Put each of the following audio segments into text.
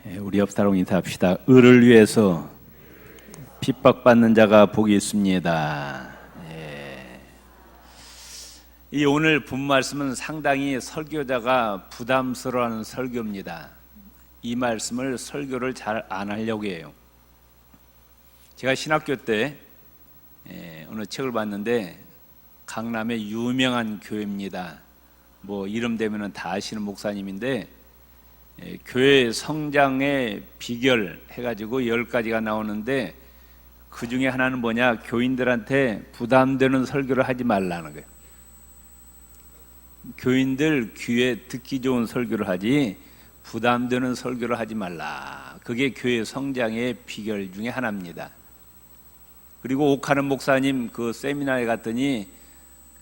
우리 옆 사람 인사합시다. 을을 위해서 핍박받는 자가 복이 있습니다. 이 오늘 본 말씀은 상당히 설교자가 부담스러워하는 설교입니다. 이 말씀을 설교를 잘 안 하려고 해요. 제가 신학교 때 어느 책을 봤는데 강남의 유명한 교회입니다. 뭐 이름 되면은 다 아시는 목사님인데 교회 성장의 비결 해가지고 10가지가 나오는데 그 중에 하나는 뭐냐, 교인들한테 부담되는 설교를 하지 말라는 거예요. 교인들 귀에 듣기 좋은 설교를 하지 부담되는 설교를 하지 말라. 그게 교회 성장의 비결 중에 하나입니다. 그리고 옥하는 목사님 그 세미나에 갔더니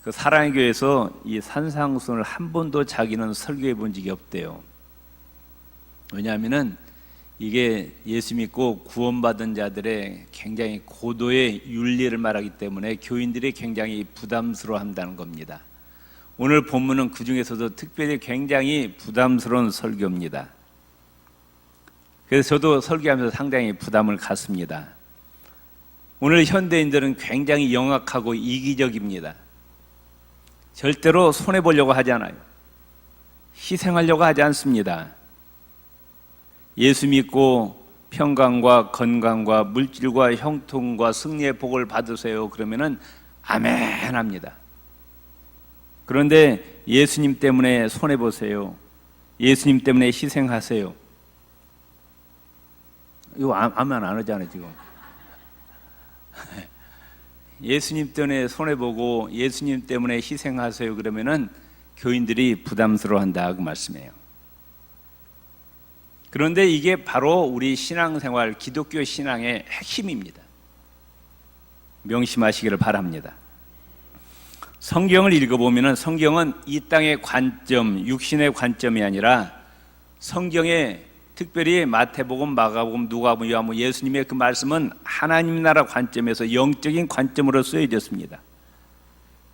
그 사랑의 교회에서 이 산상순을 한 번도 자기는 설교해 본 적이 없대요. 왜냐하면은 이게 예수 믿고 구원받은 자들의 굉장히 고도의 윤리를 말하기 때문에 교인들이 굉장히 부담스러워한다는 겁니다. 오늘 본문은 그 중에서도 특별히 굉장히 부담스러운 설교입니다. 그래서 저도 설교하면서 상당히 부담을 갖습니다. 오늘 현대인들은 굉장히 영악하고 이기적입니다. 절대로 손해보려고 하지 않아요. 희생하려고 하지 않습니다. 예수 믿고 평강과 건강과 물질과 형통과 승리의 복을 받으세요 그러면은 아멘 합니다. 그런데 예수님 때문에 손해보세요, 예수님 때문에 희생하세요, 이거 아멘 안 하잖아요 지금. 예수님 때문에 손해보고 예수님 때문에 희생하세요 그러면은 교인들이 부담스러워한다 그 말씀이에요. 그런데 이게 바로 우리 신앙생활, 기독교 신앙의 핵심입니다. 명심하시기를 바랍니다. 성경을 읽어보면 성경은 이 땅의 관점, 육신의 관점이 아니라 성경에 특별히 마태복음, 마가복음, 누가복음, 요한복음, 예수님의 그 말씀은 하나님 나라 관점에서 영적인 관점으로 쓰여졌습니다.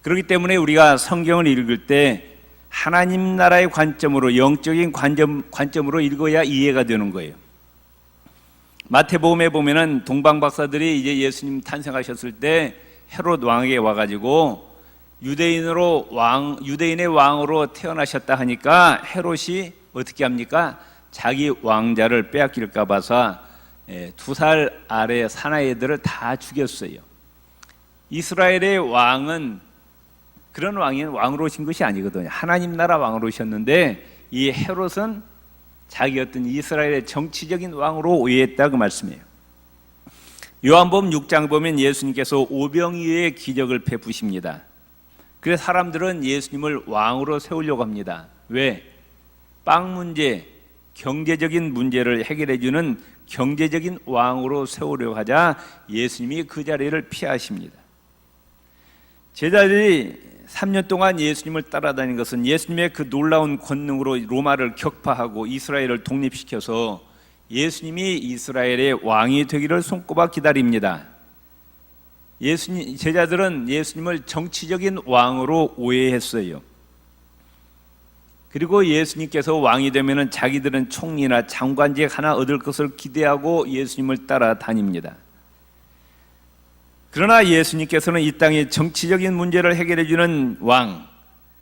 그렇기 때문에 우리가 성경을 읽을 때 하나님 나라의 관점으로, 영적인 관점으로 읽어야 이해가 되는 거예요. 마태복음에 보면은 동방 박사들이 이제 예수님 탄생하셨을 때 헤롯 왕에게 와가지고 유대인의 왕으로 태어나셨다 하니까 헤롯이 어떻게 합니까? 자기 왕자를 빼앗길까 봐서 2살 아래 사나이들을 다 죽였어요. 이스라엘의 왕은 그런 왕으로 오신 것이 아니거든요. 하나님 나라 왕으로 오셨는데 이 헤롯은 자기 어떤 이스라엘의 정치적인 왕으로 오해했다 그 말씀이에요. 요한복음 6장 보면 예수님께서 오병이어의 기적을 베푸십니다. 그래서 사람들은 예수님을 왕으로 세우려고 합니다. 왜? 빵 문제, 경제적인 문제를 해결해 주는 경제적인 왕으로 세우려고 하자 예수님이 그 자리를 피하십니다. 제자들이 3년 동안 예수님을 따라다닌 것은 예수님의 그 놀라운 권능으로 로마를 격파하고 이스라엘을 독립시켜서 예수님이 이스라엘의 왕이 되기를 손꼽아 기다립니다. 제자들은 예수님을 정치적인 왕으로 오해했어요. 그리고 예수님께서 왕이 되면 자기들은 총리나 장관직 하나 얻을 것을 기대하고 예수님을 따라다닙니다. 그러나 예수님께서는 이 땅의 정치적인 문제를 해결해 주는 왕,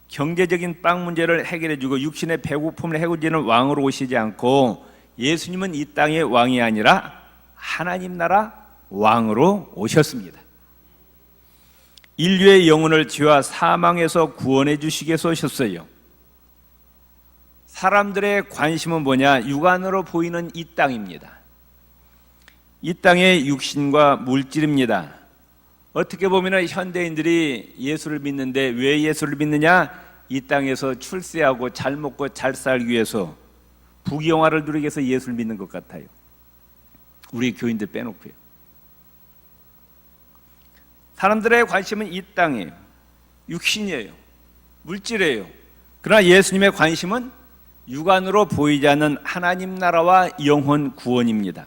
경제적인 빵 문제를 해결해 주고 육신의 배고픔을 해결해주는 왕으로 오시지 않고 예수님은 이 땅의 왕이 아니라 하나님 나라 왕으로 오셨습니다. 인류의 영혼을 죄와 사망에서 구원해 주시기 위해서 오셨어요. 사람들의 관심은 뭐냐? 육안으로 보이는 이 땅입니다. 이 땅의 육신과 물질입니다. 어떻게 보면 현대인들이 예수를 믿는데 왜 예수를 믿느냐? 이 땅에서 출세하고 잘 먹고 잘 살기 위해서, 부귀영화를 누리기 위해서 예수를 믿는 것 같아요. 우리 교인들 빼놓고요. 사람들의 관심은 이 땅이에요. 육신이에요. 물질이에요. 그러나 예수님의 관심은 육안으로 보이지 않는 하나님 나라와 영혼 구원입니다.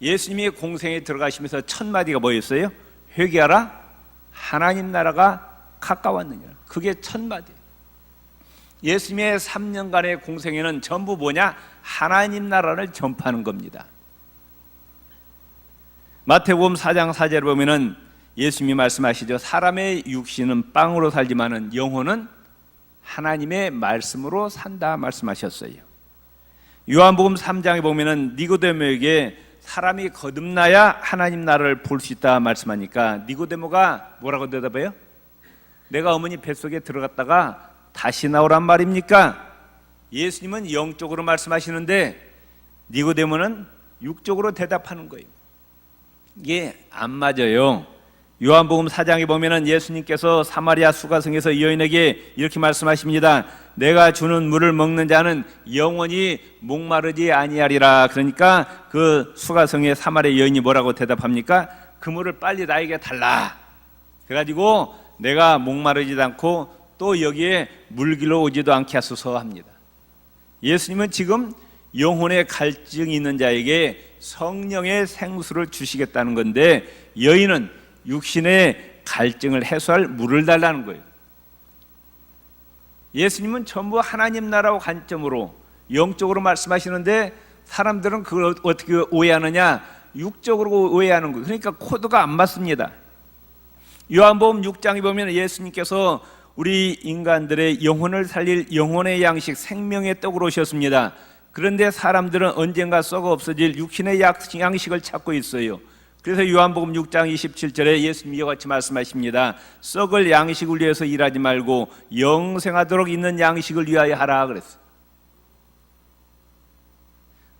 예수님이 공생에 들어가시면서 첫 마디가 뭐였어요? 회개하라, 하나님 나라가 가까웠느냐. 그게 첫 마디예요. 예수님의 3년간의 공생애는 전부 뭐냐? 하나님 나라를 전파하는 겁니다. 마태복음 4장 4절에 보면은 예수님이 말씀하시죠. 사람의 육신은 빵으로 살지만은 영혼은 하나님의 말씀으로 산다 말씀하셨어요. 요한복음 3장에 보면은 니고데모에게 사람이 거듭나야 하나님 나라를 볼 수 있다 말씀하니까 니고데모가 뭐라고 대답해요? 내가 어머니 뱃속에 들어갔다가 다시 나오란 말입니까? 예수님은 영적으로 말씀하시는데 니고데모는 육적으로 대답하는 거예요. 이게 안 맞아요. 요한복음 4장에 보면은 예수님께서 사마리아 수가성에서 여인에게 이렇게 말씀하십니다. 내가 주는 물을 먹는 자는 영원히 목마르지 아니하리라. 그러니까 그 수가성의 사마리아 여인이 뭐라고 대답합니까? 그 물을 빨리 나에게 달라. 그래가지고 내가 목마르지도 않고 또 여기에 물길로 오지도 않게 하소서 합니다. 예수님은 지금 영혼의 갈증이 있는 자에게 성령의 생수를 주시겠다는 건데 여인은 육신의 갈증을 해소할 물을 달라는 거예요. 예수님은 전부 하나님 나라와 관점으로 영적으로 말씀하시는데 사람들은 그걸 어떻게 오해하느냐? 육적으로 오해하는 거예요. 그러니까 코드가 안 맞습니다. 요한복음 6장에 보면 예수님께서 우리 인간들의 영혼을 살릴 영혼의 양식 생명의 떡으로 오셨습니다. 그런데 사람들은 언젠가 썩어 없어질 육신의 양식을 찾고 있어요. 그래서 요한복음 6장 27절에 예수님이 이와 같이 말씀하십니다. 썩을 양식을 위해서 일하지 말고 영생하도록 있는 양식을 위하여 하라 그랬어요.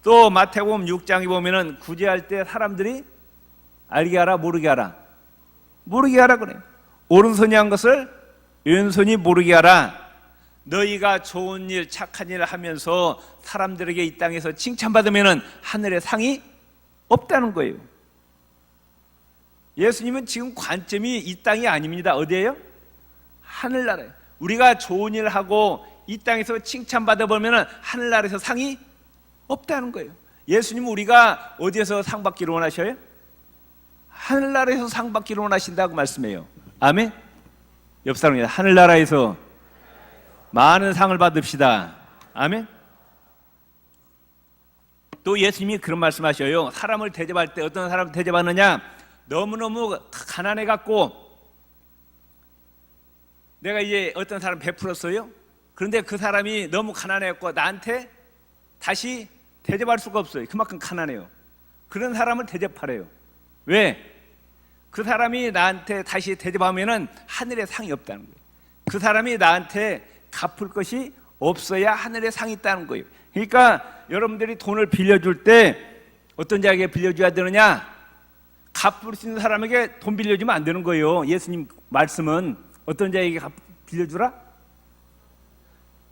또 마태복음 6장에 보면은 구제할 때 사람들이 알게 하라 모르게 하라. 모르게 하라 그래요. 오른손이 한 것을 왼손이 모르게 하라. 너희가 좋은 일 착한 일을 하면서 사람들에게 이 땅에서 칭찬받으면 하늘의 상이 없다는 거예요. 예수님은 지금 관점이 이 땅이 아닙니다. 어디예요? 하늘나라예요. 우리가 좋은 일을 하고 이 땅에서 칭찬받아보면 하늘나라에서 상이 없다는 거예요. 예수님은 우리가 어디에서 상 받기를 원하셔요? 하늘나라에서 상 받기를 원하신다고 말씀해요. 아멘. 옆 사람입니다. 하늘나라에서 많은 상을 받읍시다. 아멘. 또 예수님이 그런 말씀하셔요. 사람을 대접할 때 어떤 사람을 대접하느냐? 너무너무 가난해갖고 내가 이제 어떤 사람 베풀었어요. 그런데 그 사람이 너무 가난해갖고 나한테 다시 대접할 수가 없어요. 그만큼 가난해요. 그런 사람을 대접하래요. 왜? 그 사람이 나한테 다시 대접하면은 하늘의 상이 없다는 거예요. 그 사람이 나한테 갚을 것이 없어야 하늘의 상이 있다는 거예요. 그러니까 여러분들이 돈을 빌려줄 때 어떤 자에게 빌려줘야 되느냐? 갚을 수 있는 사람에게 돈 빌려주면 안 되는 거예요. 예수님 말씀은 어떤 자에게 빌려주라?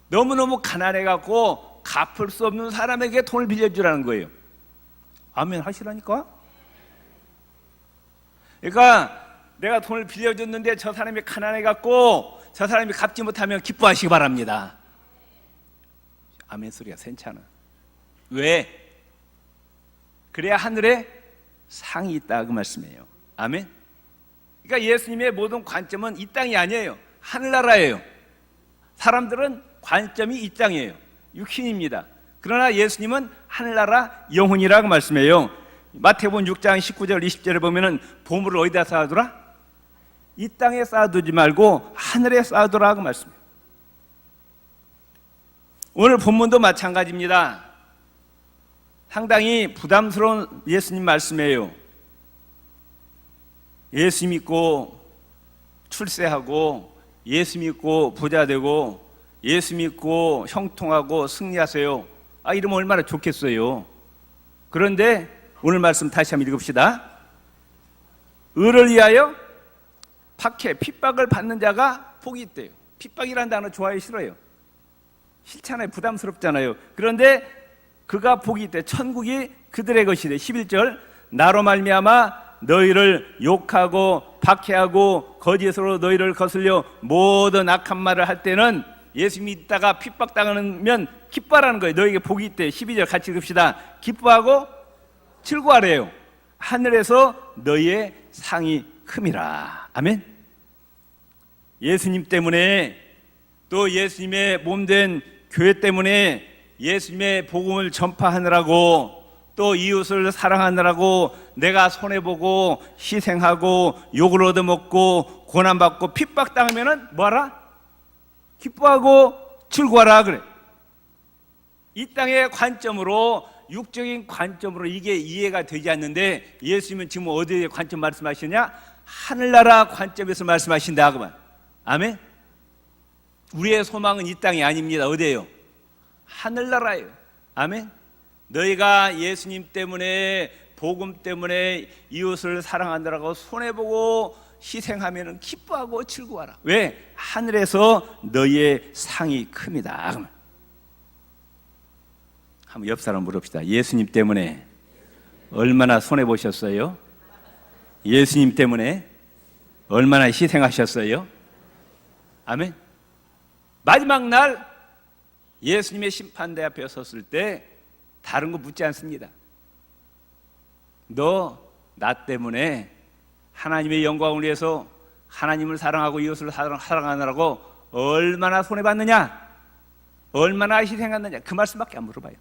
너무너무 가난해갖고 갚을 수 없는 사람에게 돈을 빌려주라는 거예요. 아멘 하시라니까? 그러니까 내가 돈을 빌려줬는데 저 사람이 가난해갖고 저 사람이 갚지 못하면 기뻐하시기 바랍니다. 아멘 소리가 괜찮아. 왜? 그래야 하늘에 상이 있다 그 말씀이에요. 아멘. 그러니까 예수님의 모든 관점은 이 땅이 아니에요. 하늘나라예요. 사람들은 관점이 이 땅이에요. 육신입니다. 그러나 예수님은 하늘나라 영혼이라고 말씀해요. 마태복음 6장 19절 20절에 보면은 보물을 어디다 쌓아두라? 이 땅에 쌓아두지 말고 하늘에 쌓아두라고 말씀해요. 오늘 본문도 마찬가지입니다. 상당히 부담스러운 예수님 말씀이에요. 예수 믿고 출세하고 예수 믿고 부자 되고 예수 믿고 형통하고 승리하세요. 이러면 얼마나 좋겠어요. 그런데 오늘 말씀 다시 한번 읽읍시다. 의를 위하여 박해, 핍박을 받는 자가 복이 있대요. 핍박이라는 단어 좋아요, 싫어요? 싫잖아요. 부담스럽잖아요. 그런데 그가 복이 있대. 천국이 그들의 것이래. 11절 나로 말미암아 너희를 욕하고 박해하고 거짓으로 너희를 거슬려 모든 악한 말을 할 때는 예수 믿다가 핍박당하면 기뻐하라는 거예요. 너희에게 복이 있대. 12절 같이 읽읍시다. 기뻐하고 즐거워하래요. 하늘에서 너희의 상이 큼이라. 아멘. 예수님 때문에 또 예수님의 몸된 교회 때문에 예수님의 복음을 전파하느라고, 또 이웃을 사랑하느라고 내가 손해보고 희생하고 욕을 얻어먹고 고난받고 핍박당하면 뭐하라? 기뻐하고 즐거워하라 그래. 이 땅의 관점으로, 육적인 관점으로 이게 이해가 되지 않는데, 예수님은 지금 어디에 관점 말씀하시냐? 하늘나라 관점에서 말씀하신다 그만. 아멘. 우리의 소망은 이 땅이 아닙니다. 어디예요? 하늘나라예요. 아멘. 너희가 예수님 때문에, 복음 때문에 이웃을 사랑하느라고 손해보고 희생하면 기뻐하고 즐거워하라. 왜? 하늘에서 너희의 상이 큽니다. 한번 옆 사람 물읍시다. 예수님 때문에 얼마나 손해보셨어요? 예수님 때문에 얼마나 희생하셨어요? 아멘. 마지막 날 예수님의 심판대 앞에 섰을 때 다른 거 묻지 않습니다. 너 나 때문에 하나님의 영광을 위해서 하나님을 사랑하고 이웃을 사랑하느라고 얼마나 손해봤느냐? 얼마나 희생했느냐? 그 말씀밖에 안 물어봐요.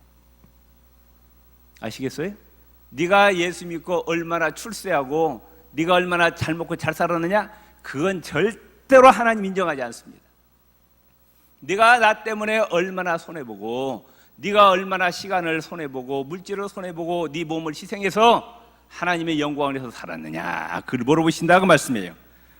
아시겠어요? 네가 예수 믿고 얼마나 출세하고 네가 얼마나 잘 먹고 잘 살았느냐? 그건 절대로 하나님 인정하지 않습니다. 네가 나 때문에 얼마나 손해보고, 네가 얼마나 시간을 손해보고 물질을 손해보고 네 몸을 희생해서 하나님의 영광을 위해서 살았느냐, 그걸 물어보신다 그 말씀이에요.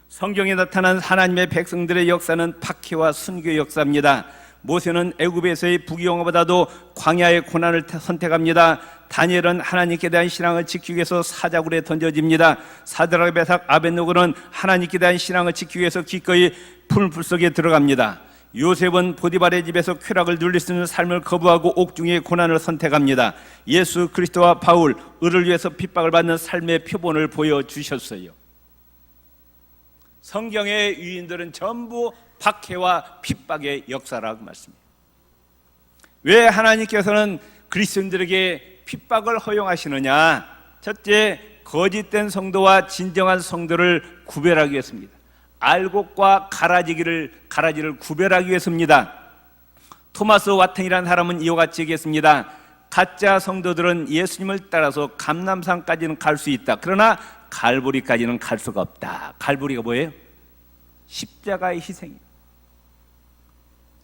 성경에 나타난 하나님의 백성들의 역사는 박해와 순교의 역사입니다. 모세는 애굽에서의 부귀영화보다도 광야의 고난을 선택합니다. 다니엘은 하나님께 대한 신앙을 지키기 위해서 사자굴에 던져집니다. 사드락, 메삭, 아벳느고는 하나님께 대한 신앙을 지키기 위해서 기꺼이 풀 속에 들어갑니다. 요셉은 보디발의 집에서 쾌락을 누릴 수 있는 삶을 거부하고 옥중의 고난을 선택합니다. 예수 그리스도와 바울, 을을 위해서 핍박을 받는 삶의 표본을 보여주셨어요. 성경의 유인들은 전부 박해와 핍박의 역사라고 말씀해요. 왜 하나님께서는 그리스도인들에게 핍박을 허용하시느냐? 첫째, 거짓된 성도와 진정한 성도를 구별하기 위해서입니다. 알곡과 가라지를 구별하기 위해서입니다. 토마스 와튼이라는 사람은 이와 같이 얘기했습니다. 가짜 성도들은 예수님을 따라서 감람산까지는 갈 수 있다. 그러나 갈보리까지는 갈 수가 없다. 갈보리가 뭐예요? 십자가의 희생이에요.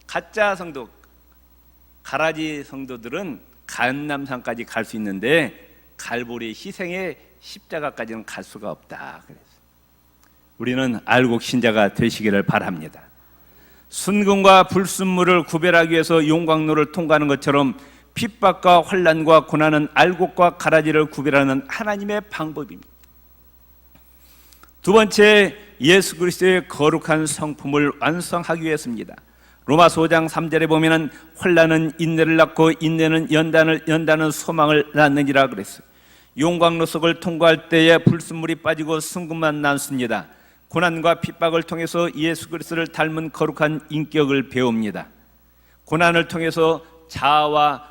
가짜 성도, 가라지 성도들은 감람산까지 갈 수 있는데 갈보리 희생의 십자가까지는 갈 수가 없다. 그래서 우리는 알곡 신자가 되시기를 바랍니다. 순금과 불순물을 구별하기 위해서 용광로를 통과하는 것처럼 핍박과 환난과 고난은 알곡과 가라지를 구별하는 하나님의 방법입니다. 두 번째, 예수 그리스도의 거룩한 성품을 완성하기 위해서입니다. 로마서 5장 3절에 보면은 환난은 인내를 낳고 인내는 연단은 소망을 낳느니라 그랬어요. 용광로 속을 통과할 때에 불순물이 빠지고 순금만 남습니다. 고난과 핍박을 통해서 예수 그리스도를 닮은 거룩한 인격을 배웁니다. 고난을 통해서 자아와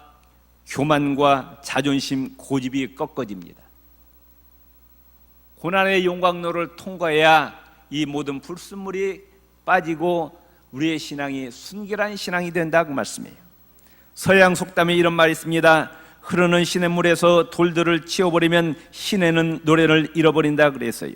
교만과 자존심, 고집이 꺾어집니다. 고난의 용광로를 통과해야 이 모든 불순물이 빠지고 우리의 신앙이 순결한 신앙이 된다고 말씀해요. 서양 속담에 이런 말이 있습니다. 흐르는 시냇물에서 돌들을 치워버리면 시내는 노래를 잃어버린다 그랬어요.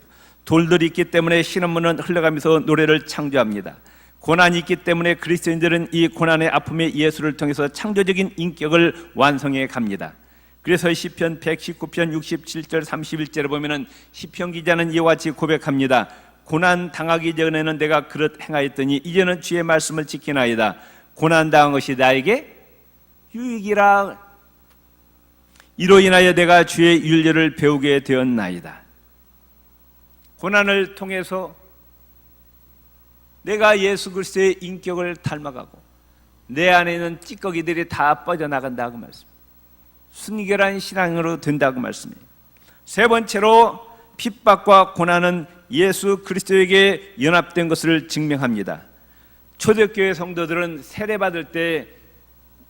돌들이 있기 때문에 시냇물은 흘러가면서 노래를 창조합니다. 고난이 있기 때문에 그리스도인들은 이 고난의 아픔의 예수를 통해서 창조적인 인격을 완성해 갑니다. 그래서 시편 119편 67절 31절에 보면은 시편 기자는 이와 같이 고백합니다. 고난 당하기 전에는 내가 그릇 행하였더니 이제는 주의 말씀을 지키나이다. 고난 당한 것이 나에게 유익이라. 이로 인하여 내가 주의 윤례를 배우게 되었나이다. 고난을 통해서 내가 예수 그리스도의 인격을 닮아가고 내 안에 있는 찌꺼기들이 다 빠져나간다고 말씀. 순결한 신앙으로 된다고 말씀해요. 세 번째로 핍박과 고난은 예수 그리스도에게 연합된 것을 증명합니다. 초대교회 성도들은 세례받을 때,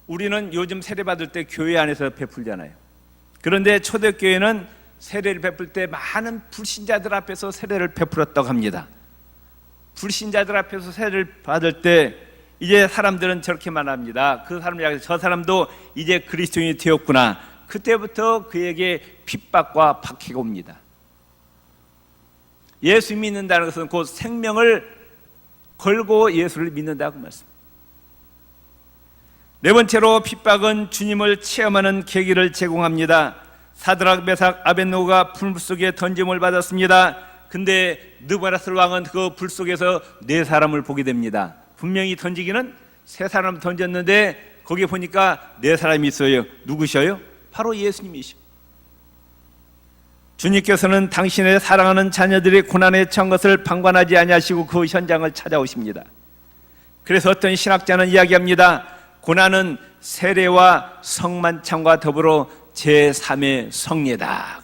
우리는 요즘 세례받을 때 교회 안에서 베풀잖아요. 그런데 초대교회는 세례를 베풀 때 많은 불신자들 앞에서 세례를 베풀었다고 합니다. 불신자들 앞에서 세례를 받을 때 이제 사람들은 저렇게 말합니다. 그 사람을 향해서 저 사람도 이제 그리스도인이 되었구나. 그때부터 그에게 핍박과 박해가 옵니다. 예수 믿는다는 것은 곧 생명을 걸고 예수를 믿는다고 말씀합니다. 네 번째로 핍박은 주님을 체험하는 계기를 제공합니다. 사드락, 메삭, 아벳노고가 불 속에 던짐을 받았습니다. 근데 느부갓네살 왕은 그 불 속에서 네 사람을 보게 됩니다. 분명히 던지기는 세 사람 던졌는데 거기에 보니까 네 사람이 있어요. 누구셔요? 바로 예수님이시오. 주님께서는 당신의 사랑하는 자녀들이 고난에 처한 것을 방관하지 아니하시고 그 현장을 찾아오십니다. 그래서 어떤 신학자는 이야기합니다. 고난은 세례와 성만찬과 더불어 제3의 성례다.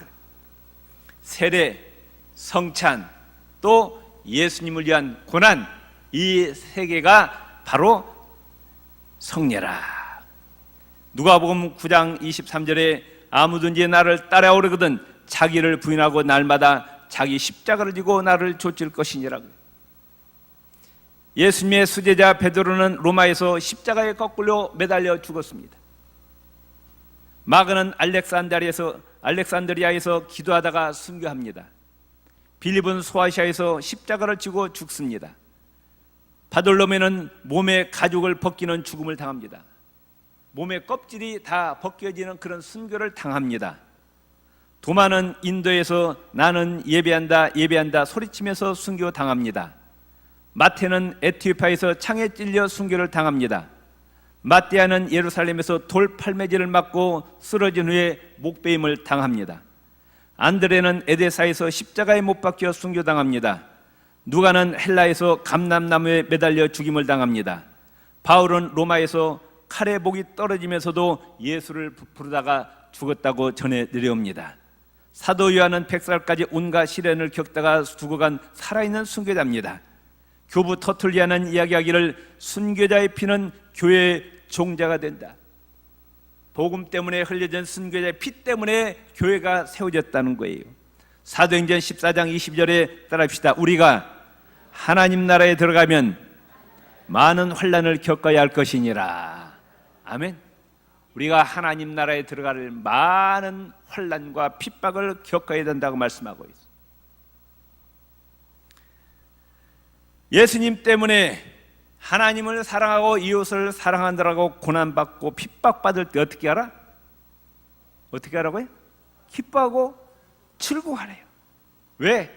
세례, 성찬, 또 예수님을 위한 고난, 이 세 개가 바로 성례라. 누가복음 9장 23절에 아무든지 나를 따라오려거든 자기를 부인하고 날마다 자기 십자가를 지고 나를 좇을 것이니라. 예수님의 수제자 베드로는 로마에서 십자가에 거꾸로 매달려 죽었습니다. 마가는 알렉산드리아에서 기도하다가 순교합니다. 빌립은 소아시아에서 십자가를 지고 죽습니다. 바돌로메는 몸의 가죽을 벗기는 죽음을 당합니다. 몸의 껍질이 다 벗겨지는 그런 순교를 당합니다. 도마는 인도에서 나는 예배한다 소리치면서 순교 당합니다. 마태는 에티오피아에서 창에 찔려 순교를 당합니다. 마띠아는 예루살렘에서 돌 팔매질을 맞고 쓰러진 후에 목베임을 당합니다. 안드레는 에데사에서 십자가에 못 박혀 순교당합니다. 누가는 헬라에서 감람나무에 매달려 죽임을 당합니다. 바울은 로마에서 칼에 목이 떨어지면서도 예수를 부르다가 죽었다고 전해 내려옵니다. 사도 요한은 100살까지 온갖 시련을 겪다가 죽어간 살아있는 순교자입니다. 교부 터툴리아는 이야기하기를 순교자의 피는 교회의 종자가 된다. 복음 때문에 흘려진 순교자의 피 때문에 교회가 세워졌다는 거예요. 사도행전 14장 20절에 따라합시다. 우리가 하나님 나라에 들어가면 많은 환난을 겪어야 할 것이니라. 아멘. 우리가 하나님 나라에 들어갈 많은 환난과 핍박을 겪어야 된다고 말씀하고 있어요. 예수님 때문에 하나님을 사랑하고 이웃을 사랑한다라고 고난받고 핍박받을 때 어떻게 하라? 어떻게 하라고요? 기뻐하고 즐거워하래요. 왜?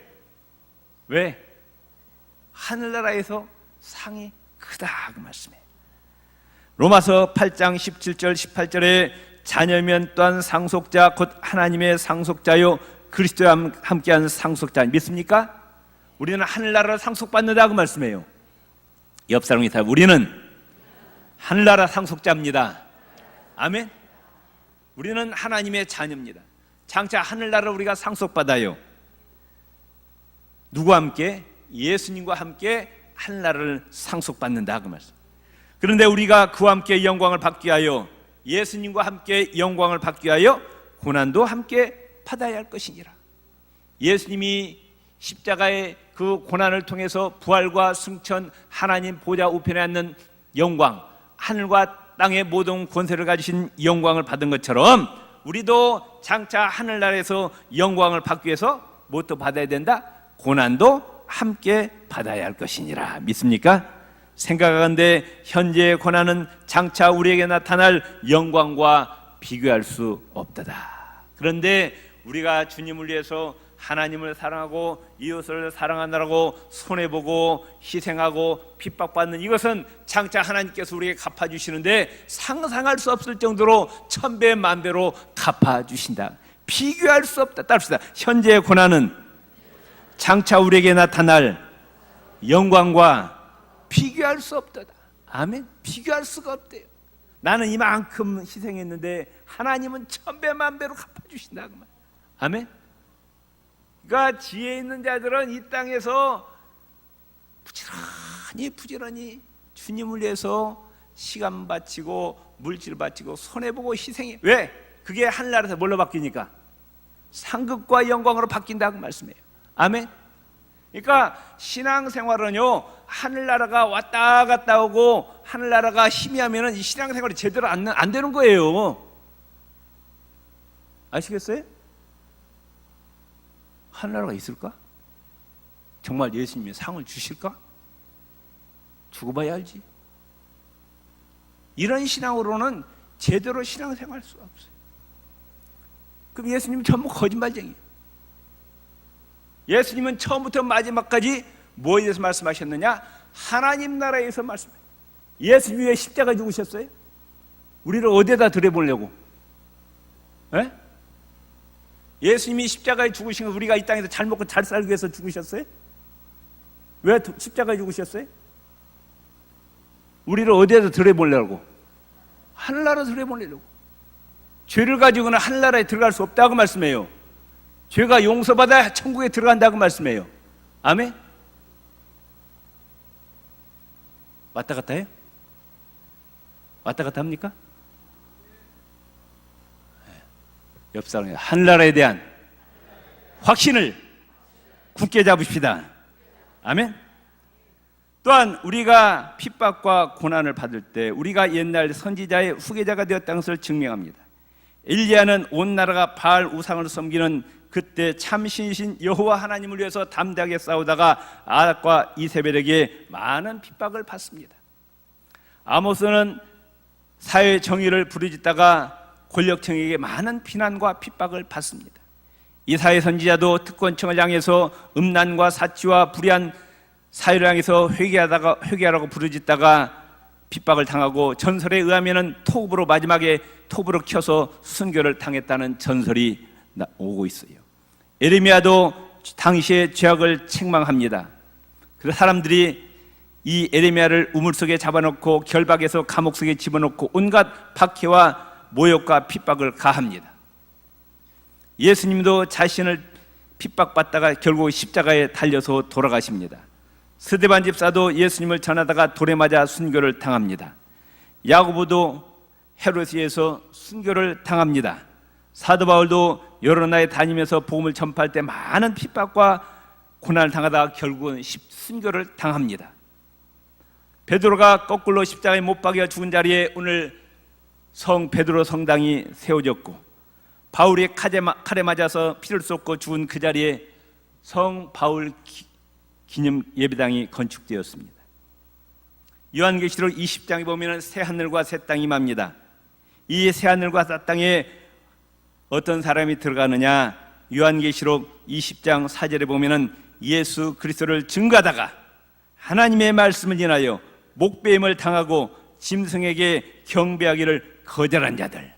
하늘나라에서 상이 크다 그 말씀이에요. 로마서 8장 17절 18절에 자녀면 또한 상속자 곧 하나님의 상속자요 그리스도와 함께한 상속자 믿습니까? 우리는 하늘나라를 상속받는다 그 말씀이에요. 옆 사람이 다 우리는 하늘나라 상속자입니다. 아멘. 우리는 하나님의 자녀입니다. 장차 하늘나라를 우리가 상속받아요. 누구와 함께? 예수님과 함께 하늘나라를 상속받는다 그 말씀. 그런데 우리가 그와 함께 영광을 받기 위하여 예수님과 함께 영광을 받기 위하여 고난도 함께 받아야 할 것이니라. 예수님이 십자가의 그 고난을 통해서 부활과 승천, 하나님 보좌 우편에 앉는 영광, 하늘과 땅의 모든 권세를 가지신 영광을 받은 것처럼 우리도 장차 하늘나라에서 영광을 받기 위해서 무엇도 받아야 된다? 고난도 함께 받아야 할 것이니라. 믿습니까? 생각하건대 현재의 고난은 장차 우리에게 나타날 영광과 비교할 수 없다다. 그런데 우리가 주님을 위해서 하나님을 사랑하고 이웃을 사랑하느라고 손해보고 희생하고 핍박받는 이것은 장차 하나님께서 우리에게 갚아주시는데 상상할 수 없을 정도로 천배 만배로 갚아주신다. 비교할 수 없다. 따릅시다. 현재의 고난은 장차 우리에게 나타날 영광과 비교할 수 없다다. 아멘. 비교할 수가 없대요. 나는 이만큼 희생했는데 하나님은 천배 만배로 갚아주신다. 아멘. 그러니까 지혜 있는 자들은 이 땅에서 부지런히 주님을 위해서 시간 바치고 물질 바치고 손해보고 희생해. 왜? 그게 하늘나라에서 뭘로 바뀌니까? 상급과 영광으로 바뀐다고 말씀해요. 아멘. 그러니까 신앙생활은요, 하늘나라가 왔다 갔다 오고 하늘나라가 희미하면 이 신앙생활이 제대로 안 되는 거예요. 아시겠어요? 하늘나라가 있을까? 정말 예수님이 상을 주실까? 죽어봐야 알지. 이런 신앙으로는 제대로 신앙생활할 수가 없어요. 그럼 예수님은 전부 거짓말쟁이에요. 예수님은 처음부터 마지막까지 뭐에 대해서 말씀하셨느냐? 하나님 나라에 대해서 말씀해요. 예수님이 왜 십자가 죽으셨어요? 우리를 어디에다 들여보려고? 에? 예수님이 십자가에 죽으신 건 우리가 이 땅에서 잘 먹고 잘 살기 위해서 죽으셨어요? 왜 십자가에 죽으셨어요? 우리를 어디에다 들여보려고? 하늘나라 들여보려고. 죄를 가지고는 하늘나라에 들어갈 수 없다고 말씀해요. 죄가 용서받아 천국에 들어간다고 말씀해요. 아멘? 왔다 갔다 해요? 왔다 갔다 합니까? 옆 사람이 하늘나라에 대한 확신을 굳게 잡으십시다. 아멘? 또한 우리가 핍박과 고난을 받을 때 우리가 옛날 선지자의 후계자가 되었다는 것을 증명합니다. 엘리야는 온 나라가 바알 우상을 섬기는 그때 참신이신 여호와 하나님을 위해서 담대하게 싸우다가 아합과 이세벨에게 많은 핍박을 받습니다. 아모스는 사회 정의를 부르짖다가 권력층에게 많은 비난과 핍박을 받습니다. 이사야 선지자도 특권층을 향해서 음란과 사치와 불의한 사회를 향해서 회개하라고 부르짖다가 핍박을 당하고 전설에 의하면은 톱으로 마지막에 톱으로 켜서 순교를 당했다는 전설이 오고 있어요. 에레미야도 당시의 죄악을 책망합니다. 그래서 사람들이 이 에레미야를 우물 속에 잡아놓고 결박해서 감옥 속에 집어넣고 온갖 박해와 모욕과 핍박을 가합니다. 예수님도 자신을 핍박받다가 결국 십자가에 달려서 돌아가십니다. 스데반 집사도 예수님을 전하다가 돌에 맞아 순교를 당합니다. 야고보도 헤롯에서 순교를 당합니다. 사도 바울도 여러 나라에 다니면서 복음을 전파할 때 많은 핍박과 고난을 당하다가 결국은 순교를 당합니다. 베드로가 거꾸로 십자가에 못 박여 죽은 자리에 오늘 성 베드로 성당이 세워졌고, 바울이 칼에 맞아서 피를 쏟고 죽은 그 자리에 성 바울 기념 예배당이 건축되었습니다. 요한계시록 20장에 보면 새 하늘과 새 땅이 임합니다. 이 새 하늘과 새 땅에 어떤 사람이 들어가느냐? 요한계시록 20장 4절에 보면 예수 그리스도를 증거하다가 하나님의 말씀을 인하여 목배임을 당하고 짐승에게 경배하기를 거절한 자들,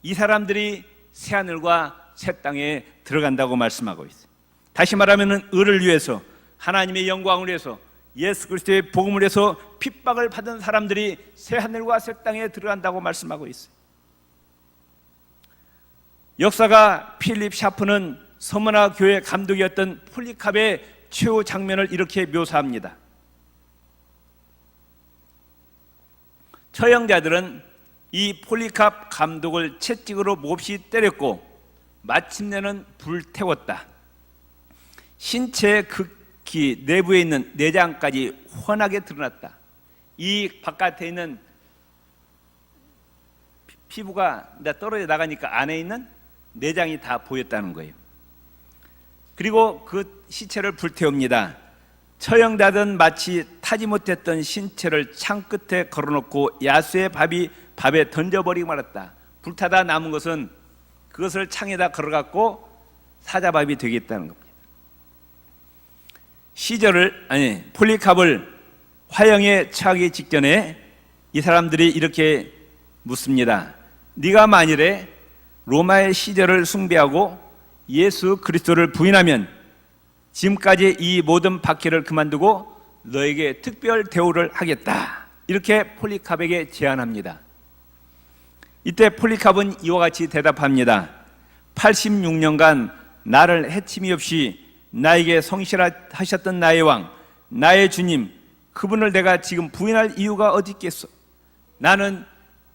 이 사람들이 새 하늘과 새 땅에 들어간다고 말씀하고 있어요. 다시 말하면 의를 위해서, 하나님의 영광을 위해서, 예수 그리스도의 복음을 위해서 핍박을 받은 사람들이 새 하늘과 새 땅에 들어간다고 말씀하고 있어요. 역사가 필립 샤프는 서머나 교회 감독이었던 폴리캅의 최후 장면을 이렇게 묘사합니다. 처형자들은 이 폴리캅 감독을 채찍으로 몹시 때렸고 마침내는 불태웠다. 신체의 극히 내부에 있는 내장까지 훤하게 드러났다. 이 바깥에 있는 피부가 떨어져 나가니까 안에 있는 내장이 다 보였다는 거예요. 그리고 그 시체를 불태웁니다. 처형자들은 마치 타지 못했던 신체를 창 끝에 걸어놓고 야수의 밥에 던져버리고 말았다. 불타다 남은 것은 그것을 창에다 걸어갖고 사자밥이 되겠다는 겁니다. 폴리캅을 화형에 처하기 직전에 이 사람들이 이렇게 묻습니다. 네가 만일에 로마의 시절을 숭배하고 예수 그리스도를 부인하면 지금까지 이 모든 박해를 그만두고 너에게 특별 대우를 하겠다. 이렇게 폴리캅에게 제안합니다. 이때 폴리캅은 이와 같이 대답합니다. 86년간 나를 해침이 없이 나에게 성실하셨던 나의 왕, 나의 주님, 그분을 내가 지금 부인할 이유가 어디 있겠소? 나는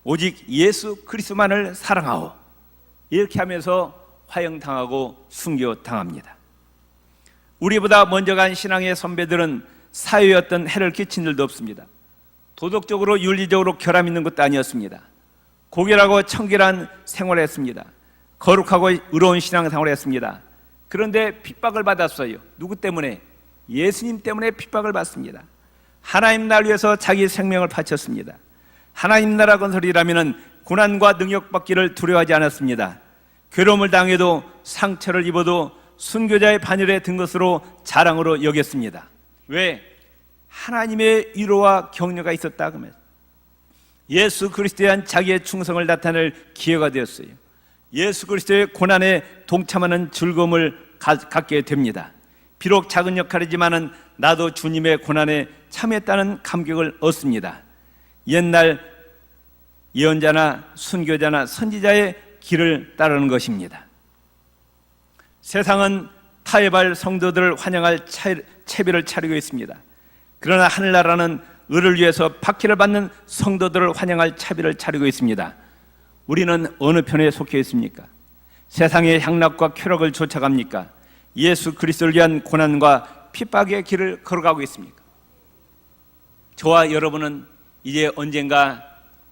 오직 예수 그리스도만을 사랑하오. 이렇게 하면서 화형당하고 순교당합니다. 우리보다 먼저 간 신앙의 선배들은 사회에 어떤 해를 끼친 일도 없습니다. 도덕적으로 윤리적으로 결함 있는 것도 아니었습니다. 고결하고 청결한 생활을 했습니다. 거룩하고 의로운 신앙생활을 했습니다. 그런데 핍박을 받았어요. 누구 때문에? 예수님 때문에 핍박을 받습니다. 하나님 나라를 위해서 자기 생명을 바쳤습니다. 하나님 나라 건설이라면 고난과 능력받기를 두려워하지 않았습니다. 괴로움을 당해도 상처를 입어도 순교자의 반열에 든 것으로 자랑으로 여겼습니다. 왜? 하나님의 위로와 격려가 있었다 그러면 예수 그리스도에 대한 자기의 충성을 나타낼 기회가 되었어요. 예수 그리스도의 고난에 동참하는 즐거움을 갖게 됩니다. 비록 작은 역할이지만은 나도 주님의 고난에 참여했다는 감격을 얻습니다. 옛날 예언자나 순교자나 선지자의 길을 따르는 것입니다. 세상은 타협할 성도들을 환영할 채비를 차리고 있습니다. 그러나 하늘나라는 의를 위해서 박해를 받는 성도들을 환영할 차비를 차리고 있습니다. 우리는 어느 편에 속해 있습니까? 세상의 향락과 쾌락을 쫓아갑니까? 예수 그리스도를 위한 고난과 핍박의 길을 걸어가고 있습니까? 저와 여러분은 이제 언젠가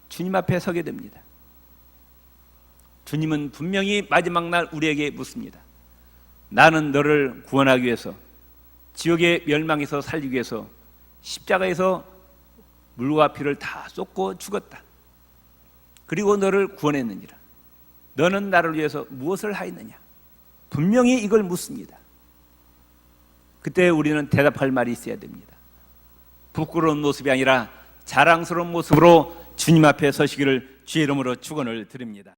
주님 앞에 서게 됩니다. 주님은 분명히 마지막 날 우리에게 묻습니다. 나는 너를 구원하기 위해서, 지옥의 멸망에서 살리기 위해서 십자가에서 물과 피를 다 쏟고 죽었다. 그리고 너를 구원했느니라. 너는 나를 위해서 무엇을 하였느냐? 분명히 이걸 묻습니다. 그때 우리는 대답할 말이 있어야 됩니다. 부끄러운 모습이 아니라 자랑스러운 모습으로 주님 앞에 서시기를 주의 이름으로 축원을 드립니다.